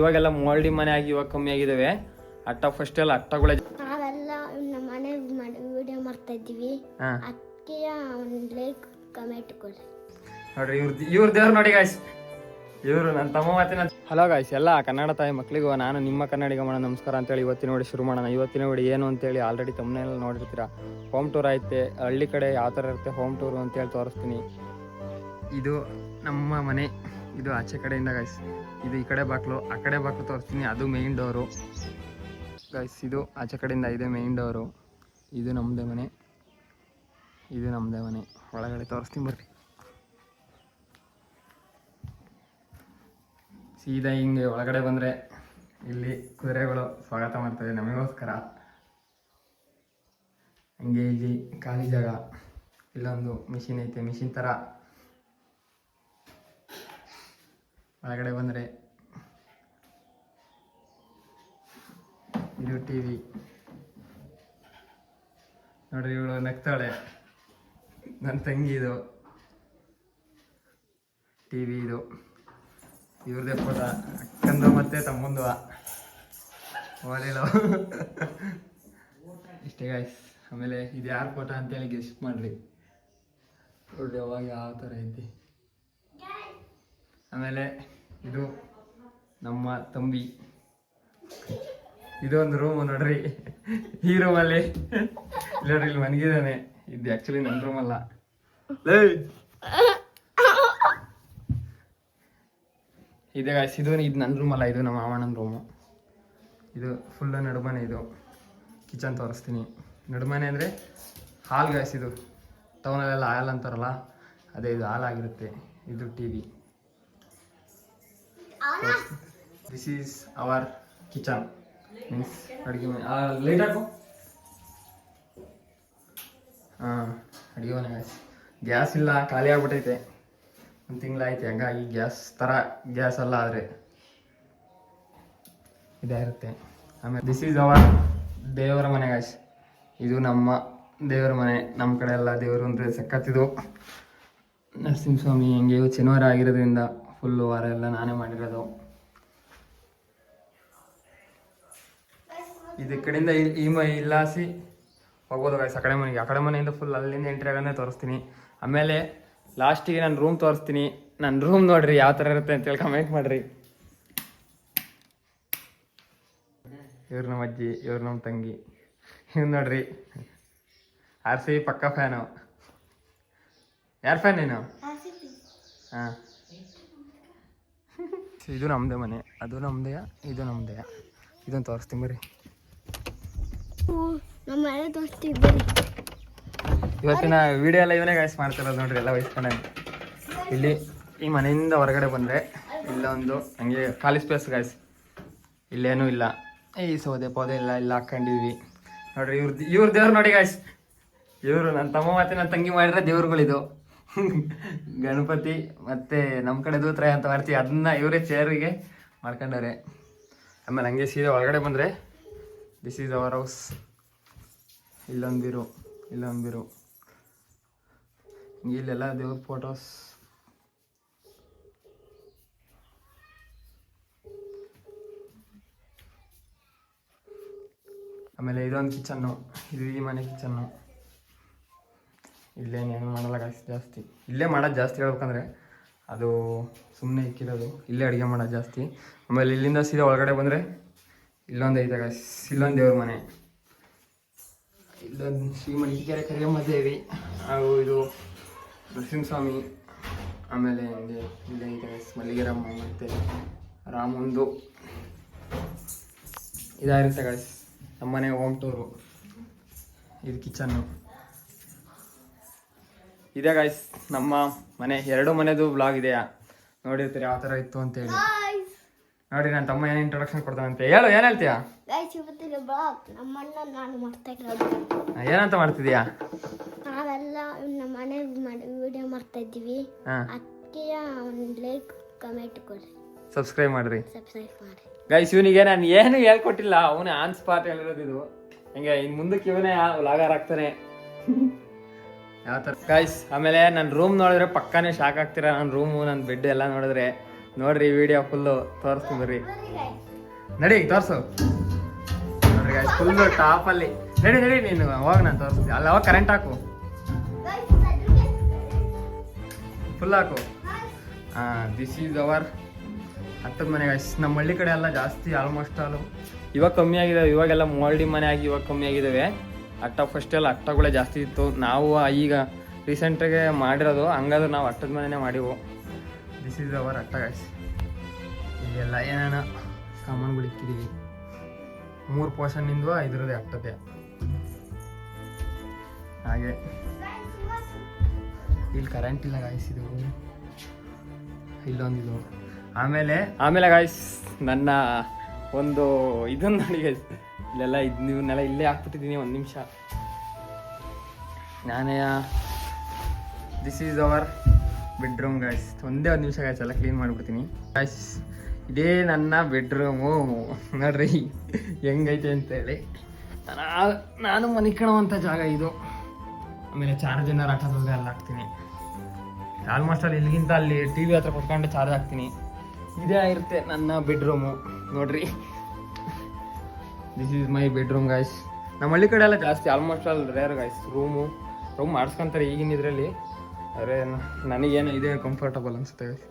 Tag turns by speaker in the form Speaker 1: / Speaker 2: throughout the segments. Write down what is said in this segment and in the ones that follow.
Speaker 1: ಇವಾಗೆಲ್ಲ ಮೋಲ್ಡಿ ಮನೆ ಆಗಿ ಇವಾಗ ಕಮ್ಮಿ ಆಗಿದಾವೆ. ಅಟ್ಟ ಫಸ್ಟ್ ಎಲ್ಲ ಅಟ್ಟಗಳೇ
Speaker 2: ನಾವೆಲ್ಲ ನಮ್ಮ ಮನೆ ವಿಡಿಯೋ ಮಾಡ್ತಾ ಇದ್ದೀವಿ. ಅದಕ್ಕೆ ಒಂದು ಲೈಕ್ ಕಮೆಂಟ್ ಕೊಡಿ
Speaker 1: ನೋಡ್ರಿ. ಇವ್ರ ದೇವ್ರು ನೋಡಿ ಗಾಯ್ಸ್, ಇವರು ನನ್ನ ತಮ್ಮ ಮಾತಿನ. ಹಲೋ ಗಾಯ್ಸ್, ಎಲ್ಲ ಕನ್ನಡ ತಾಯಿ ಮಕ್ಕಳಿಗೂ ನಾನು ನಿಮ್ಮ ಕನ್ನಡಿಗ ಮಾಡೋಣ ನಮಸ್ಕಾರ ಅಂತೇಳಿ ಇವತ್ತಿನ ನೋಡಿ ಶುರು ಮಾಡೋಣ. ಇವತ್ತಿನ ನೋಡಿ ಏನು ಅಂತೇಳಿ ಆಲ್ರೆಡಿ ತಮ್ಮನೆಲ್ಲ ನೋಡಿರ್ತೀರಾ. ಹೋಮ್ ಟೂರ್ ಐತೆ, ಹಳ್ಳಿ ಕಡೆ ಯಾವ ಥರ ಇರುತ್ತೆ ಹೋಮ್ ಟೂರು ಅಂತೇಳಿ ತೋರಿಸ್ತೀನಿ. ಇದು ನಮ್ಮ ಮನೆ, ಇದು ಆಚೆ ಕಡೆಯಿಂದ ಗಾಯ್ಸ್. ಇದು ಈ ಕಡೆ ಬಾಕ್ಲು, ಆ ಕಡೆ ಬಾಕ್ಲು ತೋರಿಸ್ತೀನಿ. ಅದು ಮೇಯ್ನ್ ಡೋರು ಗಾಯ್ಸ್. ಇದು ಆಚೆ ಕಡೆಯಿಂದ ಇದೆ ಮೇಯ್ನ್ ಡೋರು. ಇದು ನಮ್ಮದೇ ಮನೆ, ಇದು ನಮ್ಮದೇ ಮನೆ. ಒಳಗಡೆ ತೋರಿಸ್ತೀನಿ ಬರ್ರಿ. ಸೀದಾ ಹಿಂಗೆ ಒಳಗಡೆ ಬಂದರೆ ಇಲ್ಲಿ ಕುದುರೆಗಳು ಸ್ವಾಗತ ಮಾಡ್ತವೆ ನಮಗೋಸ್ಕರ. ಹಂಗೆ ಇಲ್ಲಿ ಖಾಲಿ ಜಾಗ, ಇಲ್ಲೊಂದು ಮಿಷಿನ್ ಐತೆ, ಮಿಷಿನ್ ಥರ. ಒಳಗಡೆ ಬಂದರೆ ಇದು ಟಿ ವಿ ನೋಡ್ರಿ. ಇವಳು ನಗ್ತಾಳೆ, ನನ್ನ ತಂಗಿ. ಇದು ಟಿ ವಿ, ಇದು ಇವ್ರದೇ ಫೋಟೋ, ಅಕ್ಕಂದು ಮತ್ತೆ ತಮ್ಮಂದು ಓದಿಲ್ಲ ಇಷ್ಟೇ ಗಾಯ್ಸ್. ಆಮೇಲೆ ಇದು ಯಾರ ಫೋಟೋ ಅಂತೇಳಿ ಗೆಸ್ಟ್ ಮಾಡ್ರಿ. ನೋಡ್ರಿ ಅವಾಗ ಯಾವ ಥರ ಐತಿ. ಆಮೇಲೆ ಇದು ನಮ್ಮ ತಂಬಿ. ಇದೊಂದು ರೂಮು ನೋಡ್ರಿ. ಈ ರೂಮಲ್ಲಿ ನೋಡ್ರಿ ಇಲ್ಲಿ ಮನಗಿದ್ದಾನೆ. ಇದು ಆ್ಯಕ್ಚುಲಿ ನನ್ನ ರೂಮ್ ಅಲ್ಲ. ಇದೆ ಗಾಯ್ಸ್, ಇದು ನನ್ನ ರೂಮ್ ಅಲ್ಲ, ಇದು ನಮ್ಮ ಮಾವಣ್ಣನ ರೂಮು. ಇದು ಫುಲ್ ನಡುಮನೆ. ಇದು ಕಿಚನ್ ತೋರಿಸ್ತೀನಿ. ನಡುಮನೆ ಅಂದರೆ ಹಾಲ್ ಗಾಯ್ಸ್. ಇದು ಟೌನಲ್ಲೆಲ್ಲ ಹಾಲ್ ಅಂತಾರಲ್ಲ, ಅದೇ ಇದು ಹಾಲ್ ಆಗಿರುತ್ತೆ. ಇದು T V. This is our kitchen, means ಅಡುಗೆ ಮನೆ. ಲೈಟ್ ಹಾಕು. ಅಡುಗೆ ಮನೆ ಗಾಯ್ಸ್. ಗ್ಯಾಸ್ ಇಲ್ಲ, ಖಾಲಿ ಆಗ್ಬಿಟ್ಟೈತೆ. ಒಂದು ತಿಂಗಳಾಯ್ತು. ಹಂಗಾಗಿ ಗ್ಯಾಸ್ ಎಲ್ಲ ಆದರೆ ಇದಾಗಿರುತ್ತೆ. ಆಮೇಲೆ ದಿಸ್ ಈಸ್ ಅವರ್ ದೇವರ ಮನೆ ಗಾಯ್ಸ್. ಇದು ನಮ್ಮ ದೇವರ ಮನೆ. ನಮ್ಮ ಕಡೆ ಎಲ್ಲ ದೇವರು ಅಂದರೆ ಸಖತ್ತಿದು. ನರಸಿಂಹಸ್ವಾಮಿ ಹಂಗೆ ಶನಿವಾರ ಆಗಿರೋದ್ರಿಂದ ಫುಲ್ಲು ವಾರ ಎಲ್ಲ ನಾನೇ ಮಾಡಿರೋದು. ಇದು ಕಡೆಯಿಂದ ಇಲ್ಲಾಸಿ ಹೋಗ್ಬೋದು ಗಾಯ್ಸ್ ಆ ಕಡೆ ಮನೆಗೆ. ಆ ಕಡೆ ಮನೆಯಿಂದ ಫುಲ್ ಅಲ್ಲಿಂದ ಎಂಟ್ರಿ ಆಗೋದೇ ತೋರಿಸ್ತೀನಿ. ಆಮೇಲೆ ಲಾಸ್ಟಿಗೆ ನಾನು ರೂಮ್ ತೋರಿಸ್ತೀನಿ. ನನ್ನ ರೂಮ್ ನೋಡ್ರಿ ಯಾವ ಥರ ಇರುತ್ತೆ ಅಂತೇಳಿ ಕಮೆಂಟ್ ಮಾಡಿರಿ. ಇವ್ರು ನಮ್ಮ ಅಜ್ಜಿ, ಇವ್ರು ನಮ್ಮ ತಂಗಿ. ಇವ್ರು ನೋಡ್ರಿ RCB ಪಕ್ಕ ಫ್ಯಾನು. ಯಾರು ಫ್ಯಾನ್ ನೀನು? ಹಾಂ. ಇದು ನಮ್ಮದೇ ಮನೆ, ಅದು ನಮ್ಮದೇ, ಇದು ನಮ್ಮದೇ. ಇದನ್ನು ತೋರಿಸ್ತೀನಿ ಬರ್ರಿ. ಇವತ್ತಿನ ವಿಡಿಯೋ ಎಲ್ಲ ಇವನೇ ಗಾಯ್ಸ್ ಮಾಡ್ತಿರೋದು ನೋಡ್ರಿ, ಎಲ್ಲ ವಹಿಸ್ಕೊಂಡೆ. ಇಲ್ಲಿ ಈ ಮನೆಯಿಂದ ಹೊರಗಡೆ ಬಂದರೆ ಇಲ್ಲೊಂದು ಹಂಗೆ ಖಾಲಿ ಸ್ಪೇಸ್ ಗಾಯ್ಸ್. ಇಲ್ಲೇನೂ ಇಲ್ಲ, ಈ ಸೌದೆ ಪೌದೆ ಇಲ್ಲ ಹಾಕ್ಕೊಂಡಿದ್ವಿ ನೋಡ್ರಿ. ಇವ್ರ ದೇವ್ರು ನೋಡಿ ಗಾಯ್ಸ್. ಇವರು ನನ್ನ ತಮ್ಮ ಮತ್ತೆ ನನ್ನ ತಂಗಿ ಮಾಡಿರೋ ದೇವ್ರುಗಳಿದು. ಗಣಪತಿ ಮತ್ತು ನಮ್ಮ ಕಡೆ ದೂತ್ರಾಯ ಅಂತ ಮಾಡ್ತೀವಿ, ಅದನ್ನ ಇವರೇ ಚೇರಿಗೆ ಮಾಡ್ಕೊಂಡವ್ರೆ. ಆಮೇಲೆ ಹಂಗೆ ಸೀದಾ ಒಳಗಡೆ ಬಂದರೆ ದಿಸ್ ಈಸ್ ಅವರ್ ಹೌಸ್. ಇಲ್ಲೊಂದು ಬಿರು. ಇಲ್ಲೆಲ್ಲ ದೇವ್ರ ಫೋಟೋಸ್. ಆಮೇಲೆ ಇದೊಂದು ಕಿಚನ್ನು, ಇದು ಈ ಮನೆ ಕಿಚನ್ನು. ಇಲ್ಲೇನೇನು ಮಾಡಲ್ಲ ಗಾಯ್ಸ್ ಜಾಸ್ತಿ. ಇಲ್ಲೇ ಮಾಡೋದು ಜಾಸ್ತಿ ಹೇಳ್ಬೇಕಂದ್ರೆ, ಅದು ಸುಮ್ಮನೆ ಇಕ್ಕಿರೋದು. ಇಲ್ಲೇ ಅಡುಗೆ ಮಾಡೋದು ಜಾಸ್ತಿ. ಆಮೇಲೆ ಇಲ್ಲಿಂದ ಸೀದಾ ಒಳಗಡೆ ಬಂದರೆ ಇಲ್ಲೊಂದು ಐತೆ ಗಾಯ್ಸ್, ಇಲ್ಲೊಂದು ದೇವ್ರ ಮನೆ. ಇಲ್ಲೊಂದು ಶ್ರೀ ಮಡಿಕೆರೆ ಕರಿಯಮ್ಮ ದೇವಿ, ಹಾಗೂ ಇದು ನರಸಿಂಹಸ್ವಾಮಿ. ಆಮೇಲೆ ಹಂಗೆ ಇಲ್ಲೇ ಐತೆ ಗಾಯ್ಸ್ ಮಲ್ಲಿಗೆರಮ್ಮ ಮತ್ತು ರಾಮಂದು ಇದಾಗಿರುತ್ತೆ ಗಾಯ್ಸ್. ನಮ್ಮನೆ ಹೋಮ್ ಟೂರು. ಇದು ಕಿಚನ್ನು ಇದೆ ಗಾಯ್ಸ್. ನಮ್ಮ ಮನೆ ಎರಡು ಮನೆದು ಬ್ಲಾಗ್ ಇದೆಯಾ ನೋಡಿರ್ತೀರಿ ಯಾವ ಥರ ಇತ್ತು ಅಂತೇಳಿ. ನೋಡಿ ನನ್ನ ತಮ್ಮ ಏನು ಇಂಟ್ರೊಡಕ್ಷನ್ ಕೊಡ್ತಾನಂತೆ. ಹೇಳು, ಏನು ಹೇಳ್ತೀಯಾ? ಏನಂತ ಮಾಡ್ತಿದ್ಯಾ?
Speaker 2: ನಾವೆಲ್ಲ ನಮ್ಮ ಮನೆ ವಿಡಿಯೋ ಮಾಡ್ತಾ ಇದ್ದೀವಿ. ಅದಕ್ಕೆ ಒಂದು ಲೈಕ್ ಕಮೆಂಟ್ ಕೊಡಿ,
Speaker 1: ಸಬ್ಸ್ಕ್ರೈಬ್ ಮಾಡಿರಿ
Speaker 2: ಗೈಸ್.
Speaker 1: ಇವನಿಗೆ ನಾನು ಏನು ಹೇಳ್ಕೊಟ್ಟಿಲ್ಲ, ಅವನೇ ಆನ್ ಸ್ಪಾಟ್ ಹೇಳಿರೋದು ಇದು. ಹಿಂಗೆ ಇನ್ನು ಮುಂದಕ್ಕೆ ಇವನೇ ವ್ಲಾಗರ್ ಆಗ್ತಾನೆ ಯಾವ ಥರ ಗೈಸ್. ಆಮೇಲೆ ನನ್ನ ರೂಮ್ ನೋಡಿದ್ರೆ ಪಕ್ಕಾನೇ ಶಾಕ್ ಆಗ್ತೀರಾ. ನನ್ನ ರೂಮು, ನನ್ನ ಬೆಡ್ ಎಲ್ಲ ನೋಡಿದ್ರೆ ನೋಡ್ರಿ ವಿಡಿಯೋ ಫುಲ್ಲು ತೋರಿಸ್ತೀನಿ ಬರ್ರಿ. ನಡಿ ತೋರ್ಸು. ನೋಡ್ರಿ ಗಾಯ್ಸ್ ಫುಲ್ಲು ಟಾಪಲ್ಲಿ. ನಡಿ ನೀನು ಹೋಗ, ನಾನು ತೋರಿಸ್ತೀನಿ. ಅಲ್ಲ ಅವಾಗ ಕರೆಂಟ್ ಹಾಕು, ಫುಲ್ ಹಾಕು. ದಿಸ್ ಈಸ್ ಅವರ್ ಹತ್ತದ ಮನೆ ಗಾಯ್ಸ್. ನಮ್ಮ ಹಳ್ಳಿ ಕಡೆ ಎಲ್ಲ ಜಾಸ್ತಿ ಆಲ್ಮೋಸ್ಟ್ ಆಲು ಇವಾಗ ಕಮ್ಮಿ ಆಗಿದಾವೆ. ಇವಾಗೆಲ್ಲ ಮೋಲ್ಡಿ ಮನೆ ಆಗಿ ಇವಾಗ ಕಮ್ಮಿ ಆಗಿದ್ದಾವೆ. ಅಟ್ಟ ಫಸ್ಟ್ ಎಲ್ಲ ಅಟ್ಟಗಳೇ ಜಾಸ್ತಿ ಇತ್ತು. ನಾವು ಈಗ ರೀಸೆಂಟಾಗೆ ಮಾಡಿರೋದು, ಹಂಗಾದ್ರೆ ನಾವು ಅಟ್ಟದ ಮನೆನೇ ಮಾಡಿವು. ದಿಸ್ ಈಸ್ ಅವರ್ ಅಟ್ಟ ಗಾಯ್ಸ್. ಇಲ್ಲೆಲ್ಲ ಏನೇನ ಸಾಮಾನುಗಳು ಇಕ್ಕಿದ್ದೀವಿ. 3 ಪೋರ್ಷನ್ನಿಂದ ಇದ್ರದ್ದೇ ಅಟ್ಟದ್ದೇ. ಹಾಗೆ ಇಲ್ಲಿ ಕರೆಂಟ್ ಇಲ್ಲ ಗಾಯ್ಸ್. ಇದು ಇಲ್ಲೊಂದಿದು. ಆಮೇಲೆ ಗಾಯ್ಸ್ ನನ್ನ ಒಂದು ಇದನ್ನು ನೋಡಿ ಗಾಯ್ಸ್. ಇಲ್ಲೆಲ್ಲ ಇವನ್ನೆಲ್ಲ ಇಲ್ಲೇ ಹಾಕ್ಬಿಟ್ಟಿದ್ದೀನಿ. 1 ನಿಮಿಷ ನಾನೇ. This is hour bedroom guys. ಒಂದೇ 1 ನಿಮಿಷ ಗಾಯ್ಸ್, ಎಲ್ಲ ಕ್ಲೀನ್ ಮಾಡಿಬಿಡ್ತೀನಿ ಗಾಯ್ಸ್. ಇದೇ ನನ್ನ ಬೆಡ್ರೂಮು. ನೋಡ್ರಿ ಹೆಂಗೈತೆ ಅಂತೇಳಿ. ನಾನು ಮನಿಕೊಳ್ಳುವಂಥ ಜಾಗ ಇದು. ಆಮೇಲೆ ಚಾರ್ಜರ್ ಹಾಕೋದ್ರೆ ಅಲ್ಲಿ ಹಾಕ್ತೀನಿ. ಆಲ್ಮೋಸ್ಟ್ ಅಲ್ಲಿ ಇಲ್ಲಿಗಿಂತ ಅಲ್ಲಿ ಟಿ ವಿ ಹತ್ರ ಕುತ್ಕೊಂಡು ಚಾರ್ಜ್ ಹಾಕ್ತೀನಿ. ಇದೇ ಆಗಿರುತ್ತೆ ನನ್ನ ಬೆಡ್ರೂಮು. ನೋಡ್ರಿ this is my bedroom guys. ನಮ್ಮ ಹಳ್ಳಿ ಕಡೆ ಎಲ್ಲ ಜಾಸ್ತಿ ಆಲ್ಮೋಸ್ಟ್ ಅಲ್ಲಿ ರೇರ್ ಗಾಯ್ಸ್ ರೂಮ್ ಮಾಡಿಸ್ಕೊಂತಾರೆ ಈಗಿನ ಇದರಲ್ಲಿ. ಆದರೆ ನನಗೇನು ಇದೇ ಕಂಫರ್ಟಬಲ್ ಅನಿಸುತ್ತೆ ಗಾಯ್ಸ್.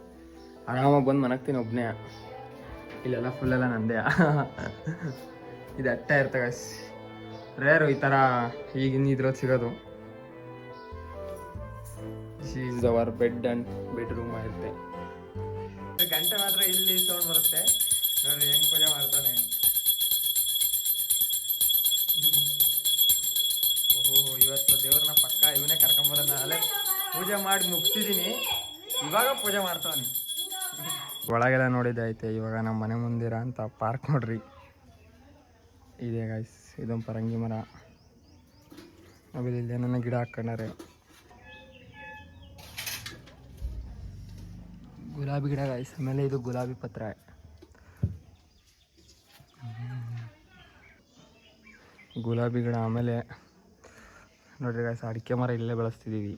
Speaker 1: ಆರಾಮಾಗಿ ಬಂದು ಮನಗ್ತೀನಿ ಒಬ್ಬನೇ. ಇಲ್ಲೆಲ್ಲ ಫುಲ್ಲೆಲ್ಲ ನಂದೇ. ಇದು ಅಟ್ಟ ಇರುತ್ತೆ ಗಾಯ್ಸ್. ರೇರು ಈ ಥರ ಈಗಿನ ಇದ್ರಲ್ಲಿ ಸಿಗೋದು. This is hour bed and bedroom ಆಗಿರುತ್ತೆ. ಗಂಟೆ ಮಾತ್ರ ಇಲ್ಲಿ ಸೌಂಡ್ ಬರುತ್ತೆ. ನೋಡ್ರಿ ಹೆಂಗ್ ಪೂಜೆ ಮಾಡ್ತಾನೆ. ಓಹೋ, ಇವತ್ತು ದೇವ್ರನ್ನ ಪಕ್ಕ ಇವನೇ ಕರ್ಕೊಂಬರೋದ. ಅಲ್ಲೇ ಪೂಜೆ ಮಾಡಿ ಮುಗಿಸಿದ್ದೀನಿ, ಇವಾಗ ಪೂಜೆ ಮಾಡ್ತಾನೆ. ಒಳಗೆಲ್ಲ ನೋಡಿದ್ದೈತೆ. ಇವಾಗ ನಮ್ಮ ಮನೆ ಮುಂದಿರ ಅಂತ ಪಾರ್ಕ್ ನೋಡ್ರಿ ಇದೆ ಗಾಯ್ಸ್. ಇದೊಂದು ಪರಂಗಿ ಮರ. ಆಮೇಲೆ ಇಲ್ಲಿ ನನ್ನ ಗಿಡ ಹಾಕೊಂಡಾರೆ. ಗುಲಾಬಿ ಗಿಡ ಗಾಯ್ಸ್. ಆಮೇಲೆ ಇದು ಗುಲಾಬಿ ಪತ್ರ. ಗುಲಾಬಿ ಗಿಡ. ಆಮೇಲೆ ನೋಡ್ರಿ ಗಾಯ್ಸ್, ಅಡಿಕೆ ಮರ ಇಲ್ಲೇ ಬೆಳೆಸ್ತಿದ್ದೀವಿ.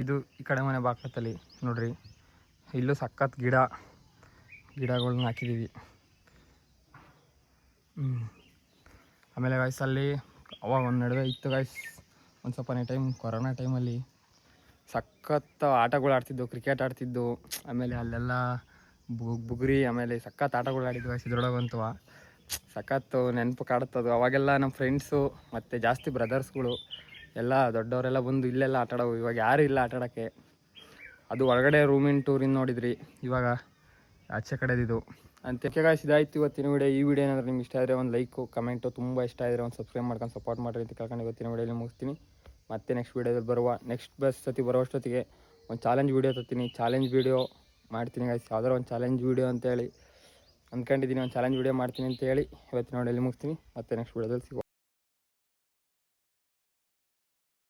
Speaker 1: ಇದು ಈ ಕಡೆ ಮನೆ ಬಾಕ್ಲತ್ತಲ್ಲಿ ನೋಡ್ರಿ, ಇಲ್ಲೂ ಸಖತ್ ಗಿಡಗಳನ್ನ ಹಾಕಿದ್ದೀವಿ. ಆಮೇಲೆ ಗಾಯ್ಸ್ ಅಲ್ಲಿ ಅವಾಗ ಒಂದು ನಡುವೆ ಇತ್ತು ಗಾಯ್ಸ್, ಒಂದು ಸ್ವಲ್ಪ ಟೈಮ್ ಕೊರೋನಾ ಟೈಮಲ್ಲಿ ಸಖತ್ ಆಟಗಳು ಆಡ್ತಿದ್ದು, ಕ್ರಿಕೆಟ್ ಆಡ್ತಿದ್ದು. ಆಮೇಲೆ ಅಲ್ಲೆಲ್ಲ ಬುಗುರಿ, ಆಮೇಲೆ ಸಖತ್ ಆಟಗಳು ಆಡಿದ್ವು ಗಾಯ್ಸ್. ಇದ್ರೊಳಗಂತೂ ಸಖತ್ತು ನೆನಪು ಕಾಡುತ್ತದು. ಅವಾಗೆಲ್ಲ ನಮ್ಮ ಫ್ರೆಂಡ್ಸು ಮತ್ತು ಜಾಸ್ತಿ ಬ್ರದರ್ಸ್ಗಳು ಎಲ್ಲ ದೊಡ್ಡವರೆಲ್ಲ ಬಂದು ಇಲ್ಲೆಲ್ಲ ಆಟಾಡೋವು. ಇವಾಗ ಯಾರೂ ಇಲ್ಲ ಆಟಾಡೋಕ್ಕೆ. ಅದು ಒಳಗಡೆ ರೂಮಿನ ಟೂರಿನ ನೋಡಿದ್ರಿ, ಇವಾಗ ಆಚೆ ಕಡೆದಿದ್ದು ಅಂತ. ಗಾಯ್ಸ್ ಇದಾಯ್ತು ಇವತ್ತಿನ ವಿಡಿಯೋ. ಈ ವಿಡಿಯೋ ಏನಾದರೂ ನಿಮ್ಗೆ ಇಷ್ಟ ಆದರೆ ಒಂದು ಲೈಕು ಕಮೆಂಟು, ತುಂಬ ಇಷ್ಟ ಆದರೆ ಒಂದು ಸಬ್ಸ್ಕ್ರೈಬ್ ಮಾಡ್ಕೊಂಡು ಸಪೋರ್ಟ್ ಮಾಡಿರಿ ಅಂತ ಕೇಳ್ಕೊಂಡು ಇವತ್ತಿನ ವಿಡಿಯೋಲಿ ಮುಗಿಸ್ತೀನಿ. ಮತ್ತೆ ನೆಕ್ಸ್ಟ್ ವೀಡಿಯೋದಲ್ಲಿ ನೆಕ್ಸ್ಟ್ ಸತಿ ಬರೋಷ್ಟೊತ್ತಿಗೆ ಒಂದು ಚಾಲೆಂಜ್ ವೀಡಿಯೋ ತರ್ತೀನಿ. ಚಾಲೆಂಜ್ ವೀಡಿಯೋ ಮಾಡ್ತೀನಿ ಗಾಯ್ಸ್. ಯಾವ್ದಾರು ಒಂದು ಚಾಲೆಂಜ್ ವೀಡಿಯೋ ಅಂತೇಳಿ ಅಂದ್ಕೊಂಡಿದ್ದೀನಿ. ಒಂದು ಚಾಲೆಂಜ್ ವೀಡಿಯೋ ಮಾಡ್ತೀನಿ ಅಂತ ಹೇಳಿ ಇವತ್ತಿನ ವಿಡಿಯೋಲಿ ಮುಗಿಸ್ತೀನಿ. ಮತ್ತೆ ನೆಕ್ಸ್ಟ್ ವೀಡಿಯೋದಲ್ಲಿ ಸಿಗೋಣ.